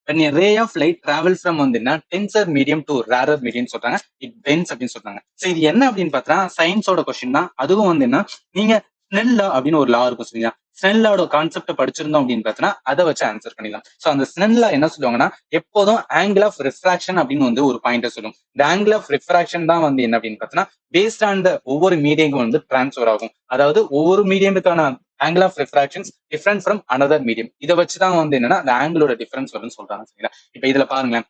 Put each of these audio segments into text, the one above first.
when a ray of light travels from வந்துன்னா tensor medium to rarer medium சொல்றாங்க, it Benz அப்படின்னு சொல்றாங்க. So இது என்ன அப்படின்னு பார்த்தா சயின்ஸோட கொஸ்டின் தான். அதுவும் வந்துன்னா நீங்க ஸ்னெல் லா அப்படின்னு ஒரு லா இருக்கும் சரிங்களா, ஸ்னெல் லாவோட கான்செப்ட் படிச்சிருந்தோம் அப்படின்னு பார்த்தா அதை வச்சு ஆன்சர் பண்ணிடலாம். சோ அந்த ஸ்னெல் லா என்ன சொல்லுவாங்கன்னா எப்போதும் ஆங்கிள் ஆஃப் ரிஃப்ராக்ஷன் அப்படின்னு வந்து ஒரு பாயிண்ட் சொல்லும். இந்த ஆங்கிள் ஆஃப் ரிஃப்ராக்ஷன் தான் வந்து என்ன அப்படின்னு பார்த்தா பேஸ்ட் ஆன் த ஒவ்வொரு மீடியமும் வந்து டிரான்ஸ்ஃபர் ஆகும். அதாவது ஒவ்வொரு மீடியமுக்கான angle of refractions different from another medium. இதை வச்சுதான் வந்து என்னன்னா அந்த ஆங்கிளோட டிஃபரன்ஸ் வரும்னு சொல்றாங்க சரிங்களா. இப்ப இதுல பாருங்களேன்,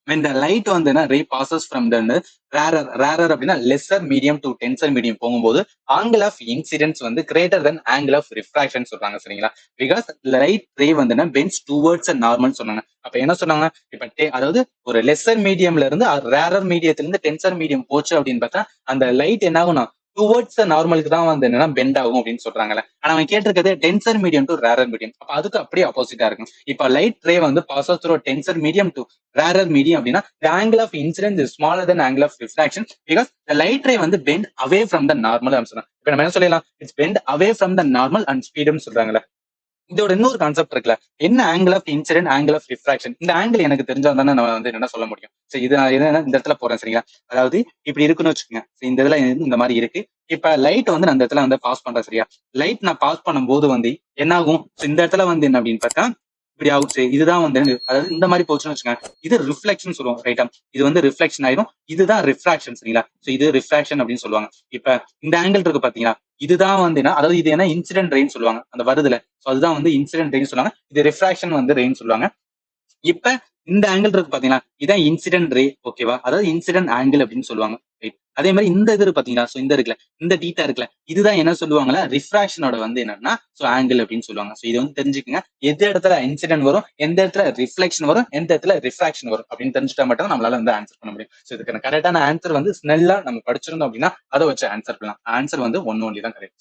when the light வந்து ray passes from the rarer அப்படின்னா lesser medium to denser medium போகும்போது angle of incidence வந்து greater than angle of refraction சொல்றாங்க சரிங்களா. because light ray வந்து bends towards a normal சொன்னாங்க. அப்ப என்ன சொன்னாங்க, இப்ப அதாவது ஒரு லெசர் மீடியம்ல இருந்து ரேரர் மீடியத்துல இருந்து டென்சர் மீடியம் போச்சு அப்படின்னு பார்த்தா அந்த லைட் என்ன ஆகும்னா டுவர்ட்ஸ் நார்மலுக்கு தான் வந்து என்னன்னா பெண்ட் ஆகும் அப்படின்னு சொல்றாங்கல்ல. ஆனா அவன் கேட்டிருக்கிறது denser medium to rarer medium. அப்ப அதுக்கு அப்படியே ஆப்போசிட்டா இருக்கும். இப்ப லைட் ரே வந்து passes through denser medium to rarer medium அப்படின்னா the angle of incidence is smaller than angle of refraction because the light ray வந்து bend away from the normal அப்படின்னு சொல்றாங்க. இப்ப நம்ம என்ன சொல்லலாம், it's bend away from the normal and speed ன்னு சொல்றாங்கல்ல. இதோட இன்னொரு கான்செப்ட் இருக்குல்ல, என்ன angle of incident angle of refraction. இந்த ஆங்கிள் எனக்கு தெரிஞ்சா தானே நம்ம வந்து என்ன சொல்ல முடியும். சரி இது நான் என்ன இந்த இடத்துல போறேன் சரிங்களா. அதாவது இப்படி இருக்குன்னு வச்சுக்கோங்க, இந்த இதுல இந்த மாதிரி இருக்கு. இப்ப லைட் வந்து நான் இந்த இடத்துல வந்து பாஸ் பண்றேன் சரியா. லைட் நான் பாஸ் பண்ணும்போது வந்து என்ன ஆகும், இந்த இடத்துல வந்து என்ன அப்படின்னு பார்த்தா இப்படி ஆகுச்சு. இதுதான் வந்து அதாவது இந்த மாதிரி போச்சுன்னு வச்சுக்கோங்க, இது ரிஃப்ளெக்ஷன் சொல்லுவோம் ரைட்டா. இது வந்து ரிஃப்ளெக்ஷன் ஆயிடும், இதுதான் ரிஃப்ராக்ஷன் சரிங்களா. சோ இது ரிஃப்ராக்ஷன் அப்படின்னு சொல்லுவாங்க. இப்ப இந்த ஆங்கிள் இருக்கு பாத்தீங்களா, இதுதான் வந்து அதாவது இது என்ன இன்சிடென்ட் ரெயின் சொல்லுவாங்க அந்த வருதுல. சோ அதுதான் வந்து இன்சிடென்ட் ரெயின் சொல்லுவாங்க. இது ரிஃப்ராக்ஷன் வந்து ரெயின் சொல்லுவாங்க. இப்ப இந்த ஆங்கிள் இருக்கு பாத்தீங்களா, இதான் இன்சிடென்ட் ரே ஓகேவா, அதாவது இன்சிடென்ட் ஆங்கிள் அப்படின்னு சொல்லுவாங்க. அதே மாதிரி இந்த இது பாத்தீங்களா, சோ இந்த இருக்குல்ல, இந்த டீட்டா இருக்குல்ல, இதுதான் என்ன சொல்லுவாங்களா ரிஃப்ராக்ஷனோட வந்து என்னன்னா சோ ஆங்கிள் அப்படின்னு சொல்லுவாங்க. சோ இது வந்து தெரிஞ்சுக்கங்க, எந்த இடத்துல இன்சிடென்ட் வரும், எந்த இடத்துல ரிஃப்ளெக்ஷன் வரும், எந்த இடத்துல ரிஃப்ராக்ஷன் வரும் அப்படின்னு தெரிஞ்சுட்டா மட்டும் நம்மளால வந்து ஆன்சர் பண்ண முடியும். சோ இதுக்கான கரெக்டான ஆன்சர் வந்து ஸ்னெல்லா நம்ம படிச்சிருந்தோம் அப்படின்னா அதை வச்சு ஆன்சர் பண்ணலாம். ஆன்சர் வந்து ஒன்னு ஒன்லி தான் கரெக்ட்.